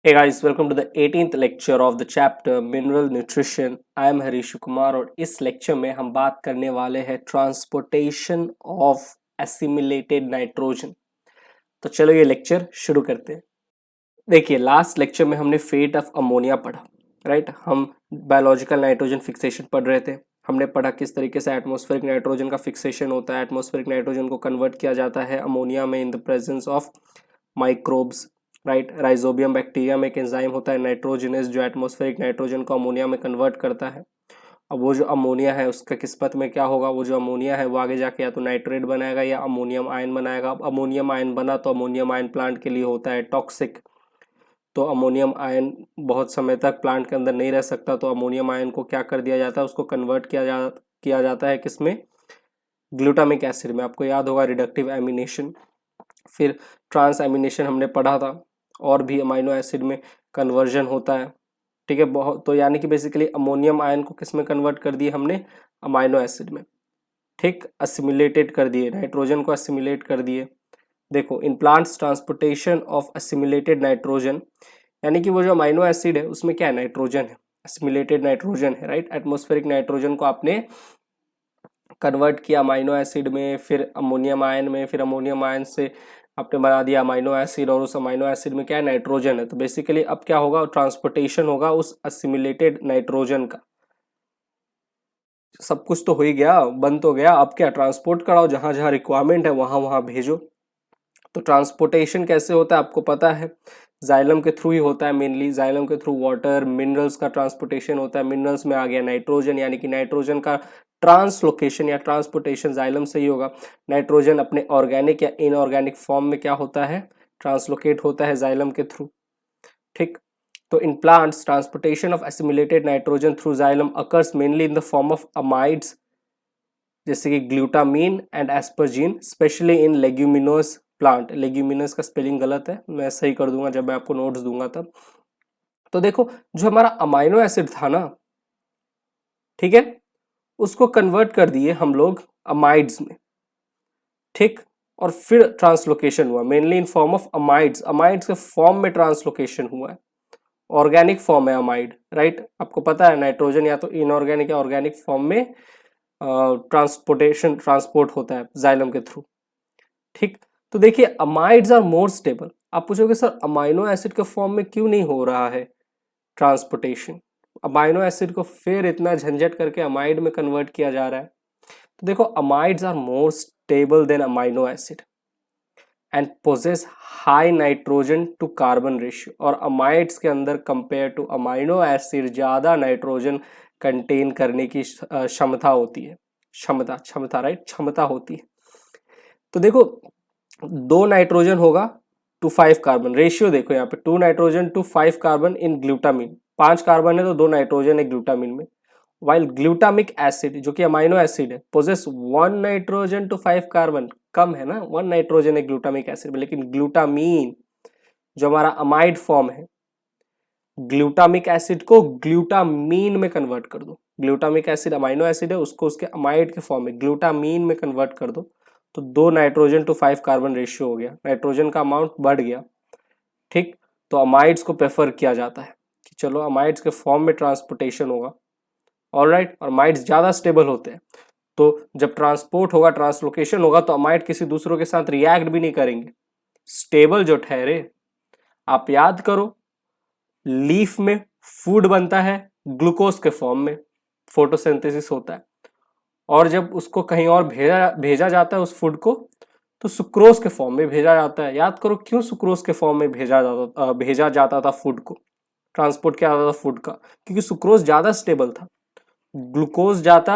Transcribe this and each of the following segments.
Hey guys, welcome to the 18th lecture of the chapter Mineral Nutrition. I am Harish Kumar और इस lecture में हम बात करने वाले हैं ट्रांसपोर्टेशन ऑफ एसिमिलेटेड नाइट्रोजन। तो चलो ये लेक्चर शुरू करते हैं। देखिए लास्ट लेक्चर में हमने फेट ऑफ अमोनिया पढ़ा, राइट। हम बायोलॉजिकल नाइट्रोजन फिक्सेशन पढ़ रहे थे। हमने पढ़ा किस तरीके से एटमॉस्फेरिक नाइट्रोजन का फिक्सेशन होता है, एटमॉस्फेरिक नाइट्रोजन को कन्वर्ट किया जाता है अमोनिया में in the presence of microbes, right. Rhizobium bacteria में एक एंजाइम होता है नाइट्रोजिनस जो एटमॉस्फेरिक नाइट्रोजन को अमोनिया में कन्वर्ट करता है। अब वो जो अमोनिया है उसका किस्मत में क्या होगा, वो जो अमोनिया है वो आगे जाके या तो नाइट्रेट बनाएगा या अमोनियम आयन बनाएगा। अब अमोनियम आयन बना तो अमोनियम आयन प्लांट के लिए होता है टॉक्सिक, तो अमोनियम आयन बहुत समय तक प्लांट के अंदर नहीं रह सकता। तो अमोनियम आयन को क्या कर दिया जाता है, उसको कन्वर्ट किया जाता है किसमें, ग्लूटामिक एसिड में। आपको याद होगा रिडक्टिव एमिनेशन, फिर ट्रांस एमिनेशन हमने पढ़ा था, और भी अमाइनो एसिड में कन्वर्जन होता है, ठीक है। बहुत तो यानी कि बेसिकली अमोनियम आयन को किस में कन्वर्ट कर दिए हमने, अमाइनो एसिड में, ठीक। असिमिलेटेड कर दिए, नाइट्रोजन को असिमिलेट कर दिए। देखो in plants transportation of assimilated nitrogen, यानी कि वो जो अमाइनो एसिड है उसमें क्या है, नाइट्रोजन है, असिमिलेटेड नाइट्रोजन है, राइट। एटमॉस्फेरिक नाइट्रोजन को आपने कन्वर्ट किया अमाइनो एसिड में, फिर अमोनियम आयन में, फिर अमोनियम आयन से आपने बना दिया अमाइनो एसिड, और उस अमाइनो एसिड में क्या है, नाइट्रोजन है। तो बेसिकली अब क्या होगा, ट्रांसपोर्टेशन होगा उस असिमिलेटेड नाइट्रोजन का। सब कुछ तो हो ही गया, बन तो गया, अब क्या, ट्रांसपोर्ट कराओ, जहां जहां रिक्वायरमेंट है वहां वहां भेजो। तो ट्रांसपोर्टेशन कैसे होता है आपको पता है, जाइलम के थ्रू ही होता है मेनली। जाइलम के थ्रू वाटर मिनरल्स का ट्रांसपोर्टेशन होता है। मिनरल्स में आ गया नाइट्रोजन, यानी कि नाइट्रोजन का ट्रांसलोकेशन या ट्रांसपोर्टेशन जाइलम से ही होगा। नाइट्रोजन अपने ऑर्गेनिक या इनऑर्गेनिक फॉर्म में क्या होता है, ट्रांसलोकेट होता है जाइलम के थ्रू, ठीक। तो in plants transportation of assimilated nitrogen through xylem occurs mainly in the form of amides, जैसे कि glutamine and asparagine, specially in leguminous plant. Leguminous का स्पेलिंग गलत है, मैं सही कर दूंगा जब मैं आपको नोट्स दूंगा तब। तो देखो जो हमारा अमाइनो एसिड था ना, ठीक है, उसको कन्वर्ट कर दिए हम लोग अमाइड्स में, ठीक। और फिर ट्रांसलोकेशन हुआ mainly in form of amides. Amides के फॉर्म में ट्रांसलोकेशन हुआ है, ऑर्गेनिक फॉर्म है अमाइड, राइट। आपको पता है नाइट्रोजन या तो इनऑर्गेनिक या ऑर्गेनिक फॉर्म में ट्रांसपोर्ट होता है जाइलम के थ्रू, ठीक। तो देखिए अमाइड्स आर मोर स्टेबल। आप पूछोगे सर अमाइनो एसिड के फॉर्म में क्यों नहीं हो रहा है ट्रांसपोर्टेशन, अमाइनो एसिड को फिर इतना झंझट करके अमाइड में कन्वर्ट किया जा रहा है। तो देखो amides are more stable than amino acid and posses high nitrogen to carbon ratio. और अमाइड्स के अंदर कंपेयर टू अमाइनो एसिड ज्यादा नाइट्रोजन कंटेन करने की क्षमता होती है, क्षमता क्षमता राइट, क्षमता होती है। तो देखो 2 नाइट्रोजन होगा टू 5 कार्बन, रेशियो देखो यहाँ पे 2 nitrogen to 5 carbon in glutamine. 5 carbon है तो 2 नाइट्रोजन है ग्लूटामिन में। वाइल ग्लूटामिक एसिड जो कि अमाइनो एसिड है पोजेस 1 नाइट्रोजन टू 5 कार्बन, कम है ना, 1 नाइट्रोजन है ग्लूटामिक एसिड में। लेकिन ग्लूटामीन जो हमारा अमाइड फॉर्म है, ग्लूटामिक एसिड को ग्लूटामीन में कन्वर्ट कर दो। ग्लूटामिक एसिड अमाइनो एसिड है, उसको उसके अमाइड के फॉर्म में ग्लूटामीन में कन्वर्ट कर दो, तो 2 नाइट्रोजन टू 5 कार्बन रेशियो हो गया, नाइट्रोजन का अमाउंट बढ़ गया, ठीक। तो अमाइड्स को प्रेफर किया जाता है कि चलो अमाइड्स के फॉर्म में ट्रांसपोर्टेशन होगा, ऑलराइट। और अमाइड्स ज्यादा स्टेबल होते हैं, तो जब ट्रांसपोर्ट होगा, ट्रांसलोकेशन होगा, तो अमाइड किसी दूसरों के साथ रिएक्ट भी नहीं करेंगे, स्टेबल जो ठहरे। आप याद करो लीफ में फूड बनता है ग्लूकोज के फॉर्म में, फोटोसिंथेसिस होता है, और जब उसको कहीं और भेजा जाता है उस फूड को, तो सुक्रोज के फॉर्म में भेजा जाता है। याद करो क्यों सुक्रोज के फॉर्म में भेजा जाता था फूड को, ट्रांसपोर्ट किया जाता था फूड का, क्योंकि सुक्रोज ज्यादा स्टेबल था। ग्लूकोज जाता,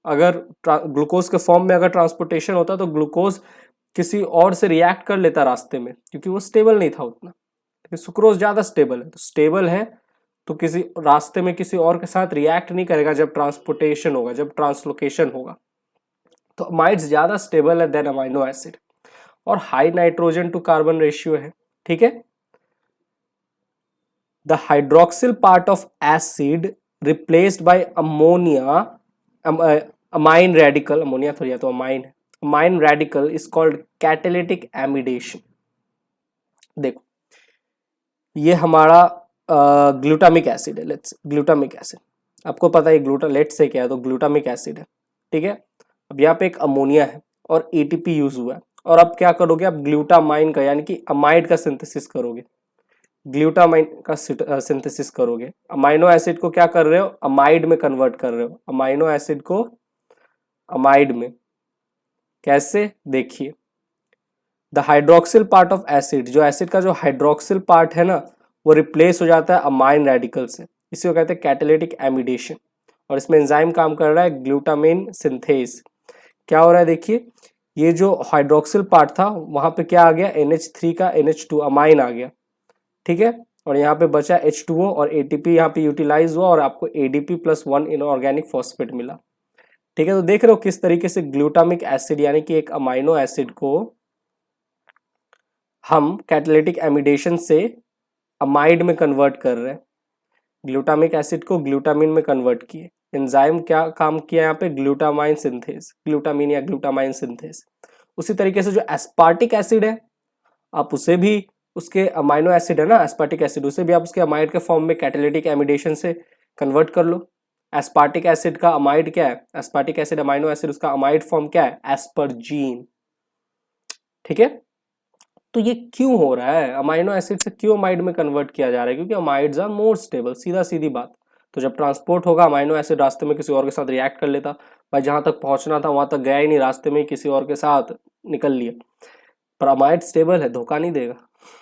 अगर ग्लूकोज के फॉर्म में अगर ट्रांसपोर्टेशन होता तो ग्लूकोज किसी और से रिएक्ट कर लेता रास्ते में, क्योंकि वो स्टेबल नहीं था उतना। लेकिन सुक्रोज ज्यादा स्टेबल है, तो स्टेबल है तो किसी रास्ते में किसी और के साथ रिएक्ट नहीं करेगा जब ट्रांसपोर्टेशन होगा, जब ट्रांसलोकेशन होगा। तो अमाइड्स ज्यादा स्टेबल है देन अमाइनो एसिड, और high nitrogen to carbon ratio है, ठीक है। The hydroxyl part of acid replaced by ammonia, amine radical, ammonia थोड़ी तो अमाइन है, amine radical is called catalytic amidation. देखो ये हमारा ग्लूटामिक एसिड है, लेट्स ग्लूटामिक एसिड, आपको पता है लेट से क्या है, तो ग्लूटामिक एसिड है, ठीक है। अब यहाँ पे एक अमोनिया है और एटीपी यूज हुआ है, और अब क्या करोगे आप ग्लूटामाइन का यानी कि अमाइड का सिंथेसिस करोगे, ग्लूटामाइन का सिंथेसिस करोगे। अमाइनो एसिड को क्या कर रहे हो, अमाइड में कन्वर्ट कर रहे हो, अमाइनो एसिड को अमाइड में। कैसे, देखिए the hydroxyl part of acid, जो एसिड का जो हाइड्रोक्सिल पार्ट है ना वो रिप्लेस हो जाता है अमाइन रेडिकल से, इसी को कहते हैं कैटालिटिक एमिडेशन। और इसमें एंजाइम काम कर रहा है ग्लूटामिन सिंथेज। क्या हो रहा है देखिए, ये जो हाइड्रोक्सिल पार्ट था वहां पे क्या आ गया, NH3 का NH2 अमाइन आ गया, ठीक है। और यहाँ पे बचा H2O और ATP यहाँ पे यूटिलाइज हुआ और आपको ADP+1 इनऑर्गेनिक फॉस्फेट मिला, ठीक है। तो देख रहे हो किस तरीके से ग्लूटामिक एसिड यानी कि एक अमाइनो एसिड को हम कैटालिटिक एमिडेशन से अमाइड में कन्वर्ट कर रहे हैं, ग्लूटामिक एसिड को ग्लूटामिन में कन्वर्ट किए। एंजाइम क्या काम किया यहाँ पे, ग्लूटामाइन सिंथेज, ग्लूटामिन या ग्लूटामाइन सिंथेज। उसी तरीके से जो एस्पार्टिक एसिड है आप उसे भी, उसके अमाइनो एसिड है ना एस्पार्टिक एसिड, उसे भी आप उसके अमाइड के फॉर्म में कैटालिटिक एमिडेशन से कन्वर्ट कर लो। एस्पार्टिक एसिड का अमाइड क्या है, एस्पार्टिक एसिड अमाइनो एसिड, उसका अमाइड फॉर्म क्या है, एस्परजीन, ठीक है। तो ये क्यों हो रहा है, अमाइनो एसिड से क्यों अमाइड में कन्वर्ट किया जा रहा है, क्योंकि अमाइड्स आर मोर स्टेबल, सीधा सीधी बात। तो जब ट्रांसपोर्ट होगा अमाइनो एसिड रास्ते में किसी और के साथ रिएक्ट कर लेता, भाई जहां तक पहुंचना था वहां तक गया ही नहीं, रास्ते में ही किसी और के साथ निकल लिया। पर अमाइड स्टेबल है, धोखा नहीं देगा,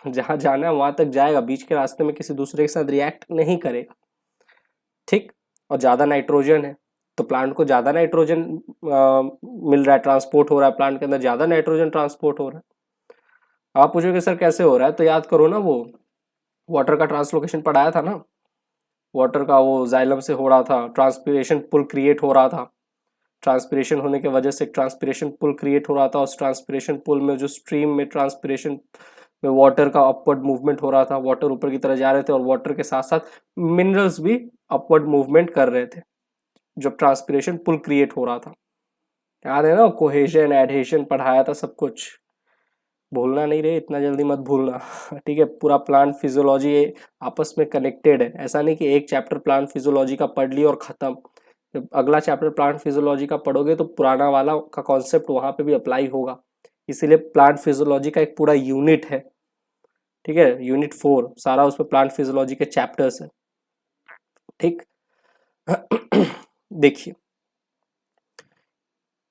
जहां जाना है वहां तक जाएगा, बीच के रास्ते में किसी दूसरे के साथ रिएक्ट नहीं करेगा, ठीक। और ज्यादा नाइट्रोजन है तो प्लांट को ज्यादा नाइट्रोजन मिल रहा है, ट्रांसपोर्ट हो रहा है, प्लांट के अंदर ज्यादा नाइट्रोजन ट्रांसपोर्ट हो रहा है। आप पूछोगे सर कैसे हो रहा है, तो याद करो ना वो वाटर का ट्रांसलोकेशन पढ़ाया था ना, वाटर का वो जाइलम से हो रहा था, ट्रांसपिरेशन पुल क्रिएट हो रहा था, ट्रांसपिरेशन होने की वजह से ट्रांसपिरेशन पुल क्रिएट हो रहा था, उस ट्रांसपिरेशन पुल में जो स्ट्रीम में ट्रांसपिरेशन में वाटर का अपवर्ड मूवमेंट हो रहा था, वाटर ऊपर की तरफ जा रहे थे और वाटर के साथ साथ मिनरल्स भी अपवर्ड मूवमेंट कर रहे थे जब ट्रांसपिरेशन पुल क्रिएट हो रहा था। याद है ना, कोहेजन एडहेशन पढ़ाया था सब कुछ, भूलना नहीं रहे, इतना जल्दी मत भूलना, ठीक है। पूरा प्लांट फिजियोलॉजी आपस में कनेक्टेड है, ऐसा नहीं कि एक चैप्टर प्लांट फिजियोलॉजी का पढ़ लिया और खत्म। जब अगला चैप्टर प्लांट फिजियोलॉजी का पढ़ोगे तो पुराना वाला का कॉन्सेप्ट वहां पे भी अप्लाई होगा, इसीलिए प्लांट फिजियोलॉजी का एक पूरा यूनिट है, ठीक है, यूनिट 4 सारा उसमें प्लांट फिजियोलॉजी के चैप्टर्स है, ठीक। देखिए,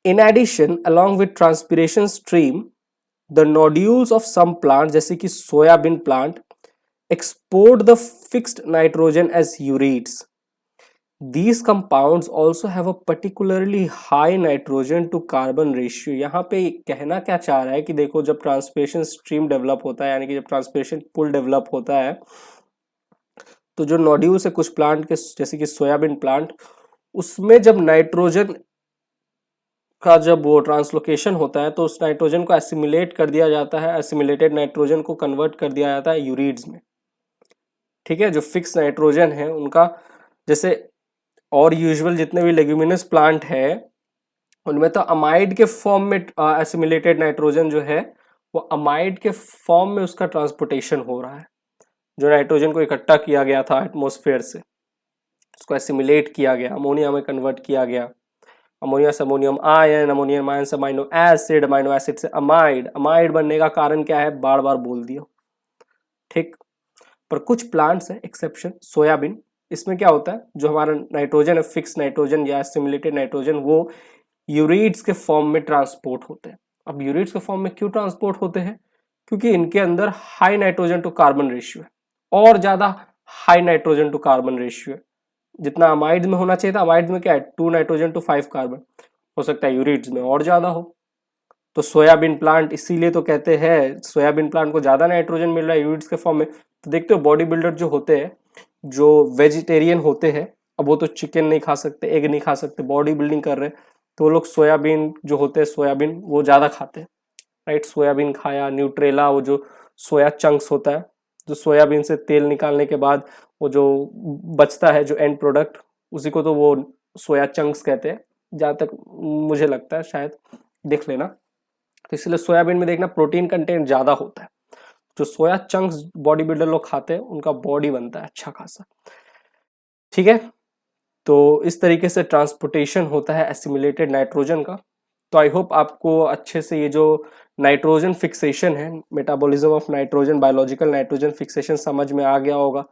in addition along with transpiration stream the nodules of some plant जैसे कि soyabean plant export the fixed nitrogen as ureates. These compounds also have a particularly high nitrogen to carbon ratio. यहाँ पे कहना क्या चाह रहा है कि देखो जब ट्रांसपिरेशन स्ट्रीम डेवलप होता है यानी कि जब ट्रांसपिरेशन पुल डेवलप होता है तो जो नोड्यूल्स है कुछ प्लांट के जैसे कि सोयाबीन प्लांट, उसमें जब नाइट्रोजन का जब वो ट्रांसलोकेशन होता है तो उस नाइट्रोजन को एसिमिलेट कर दिया जाता है, एसिमिलेटेड नाइट्रोजन को कन्वर्ट कर दिया जाता है यूरिड्स में, ठीक है। जो फिक्स नाइट्रोजन है उनका, जैसे और यूजुअल जितने भी लेग्यूमिनस प्लांट है उनमें तो अमाइड के फॉर्म में एसिमिलेटेड नाइट्रोजन जो है वो अमाइड के फॉर्म में उसका ट्रांसपोर्टेशन हो रहा है, जो नाइट्रोजन को इकट्ठा किया गया था एटमॉस्फेयर से उसको एसिमिलेट किया गया, अमोनिया में कन्वर्ट किया गया, अमोनिया से अमोनियम आयन, अमोनियम आयन से अमाइनो एसिड, अमाइनो एसिड से अमाइड, अमाइड बनने का कारण क्या है बार बार बोल दिया, ठीक। पर कुछ प्लांट्स है एक्सेप्शन, सोयाबीन, इसमें क्या होता है जो हमारा नाइट्रोजन है फिक्स नाइट्रोजन या सिमुलेटेड नाइट्रोजन वो यूरिड्स के फॉर्म में ट्रांसपोर्ट होते हैं। अब यूरिड्स के फॉर्म में क्यों ट्रांसपोर्ट होते हैं, क्योंकि इनके अंदर high nitrogen to carbon ratio है, और ज्यादा high nitrogen to carbon ratio है, जितना अमाइड में होना चाहिए था, अमाइड में क्या है 2 नाइट्रोजन टू 5 कार्बन, हो सकता है यूरिड्स में और ज्यादा हो। तो सोयाबीन प्लांट इसीलिए तो कहते हैं सोयाबीन प्लांट को ज्यादा नाइट्रोजन मिल रहा है यूरिड्स के फॉर्म में। तो देखते हो बॉडी बिल्डर जो होते हैं, जो वेजिटेरियन होते हैं, अब वो तो चिकन नहीं खा सकते, एग नहीं खा सकते, बॉडी बिल्डिंग कर रहे हैं, तो वो लोग सोयाबीन जो होते हैं सोयाबीन वो ज्यादा खाते हैं, राइट। सोयाबीन खाया, न्यूट्रेला वो जो सोया चंक्स होता है, जो सोयाबीन से तेल निकालने के बाद वो जो बचता है जो एंड प्रोडक्ट, उसी को तो वो सोया चंक्स कहते हैं, जहां तक मुझे लगता है, शायद देख लेना। तो इसलिए सोयाबीन में देखना प्रोटीन कंटेंट ज्यादा होता है। जो सोया चंक्स बॉडी बिल्डर लोग खाते हैं उनका बॉडी बनता है अच्छा खासा, ठीक है। तो इस तरीके से ट्रांसपोर्टेशन होता है एसिमिलेटेड नाइट्रोजन का। तो आई होप आपको अच्छे से ये जो नाइट्रोजन फिक्सेशन है, metabolism of nitrogen, biological nitrogen fixation समझ में आ गया होगा।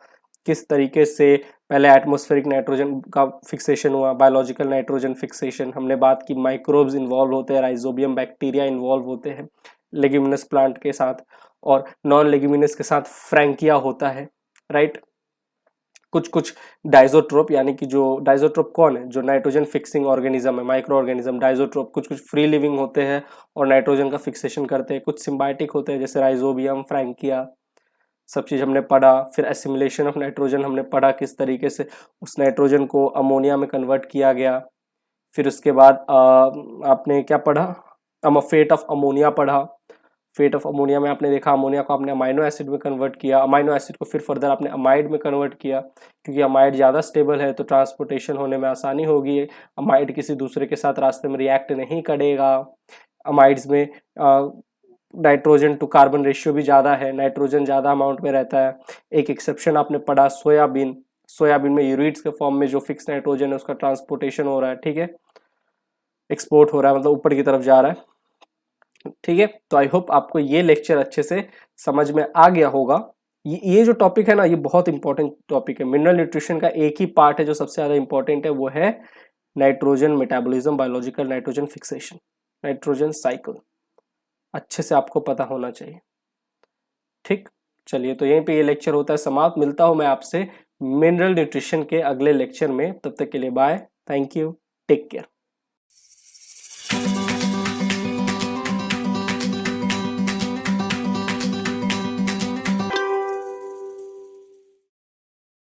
किस तरीके से पहले एटमॉस्फेरिक नाइट्रोजन का फिक्सेशन हुआ, बायोलॉजिकल नाइट्रोजन फिक्सेशन, हमने बात की माइक्रोब्स इन्वॉल्व होते हैं, राइजोबियम बैक्टीरिया इन्वॉल्व होते हैं लेग्यूमिनस प्लांट के साथ, और नॉन लेग्यूमिनस के साथ फ्रैंकिया होता है, राइट। कुछ कुछ डाइजोट्रोप, यानी कि जो डाइजोट्रोप कौन है, जो नाइट्रोजन फिक्सिंग ऑर्गेनिज्म है, माइक्रो ऑर्गेनिज्म डाइजोट्रोप, कुछ कुछ फ्री लिविंग होते हैं और नाइट्रोजन का फिक्सेशन करते हैं, कुछ सिम्बायोटिक होते हैं जैसे राइजोबियम, फ्रैंकिया, सब चीज हमने पढ़ा। फिर एसिमिलेशन ऑफ नाइट्रोजन हमने पढ़ा, किस तरीके से उस नाइट्रोजन को अमोनिया में कन्वर्ट किया गया। फिर उसके बाद आपने क्या पढ़ा, फेट ऑफ अमोनिया पढ़ा। फेट ऑफ अमोनिया में आपने देखा अमोनिया को आपने अमाइनो एसिड में कन्वर्ट किया, अमाइनो एसिड को फिर फर्दर आपने अमाइड में कन्वर्ट किया, क्योंकि अमाइड ज़्यादा स्टेबल है तो ट्रांसपोर्टेशन होने में आसानी होगी। अमाइड किसी दूसरे के साथ रास्ते में रिएक्ट नहीं करेगा। अमाइड्स में नाइट्रोजन टू कार्बन रेशियो भी ज़्यादा है, नाइट्रोजन ज़्यादा अमाउंट में रहता है। एक एक्सेप्शन आपने पढ़ा सोयाबीन, सोयाबीन में यूरिड्स के फॉर्म में जो फिक्स नाइट्रोजन है उसका ट्रांसपोर्टेशन हो रहा है, ठीक है, एक्सपोर्ट हो रहा है, मतलब ऊपर की तरफ जा रहा है, ठीक है। तो आई होप आपको ये लेक्चर अच्छे से समझ में आ गया होगा। ये जो टॉपिक है ना, ये बहुत इंपॉर्टेंट टॉपिक है। मिनरल न्यूट्रिशन का एक ही पार्ट है जो सबसे ज्यादा इंपॉर्टेंट है, वो है nitrogen metabolism, biological nitrogen fixation, nitrogen cycle, अच्छे से आपको पता होना चाहिए, ठीक। चलिए, तो यहीं पे ये लेक्चर होता है समाप्त। मिलता हूं मैं आपसे मिनरल न्यूट्रिशन के अगले लेक्चर में, तब तक के लिए bye, thank you, take care.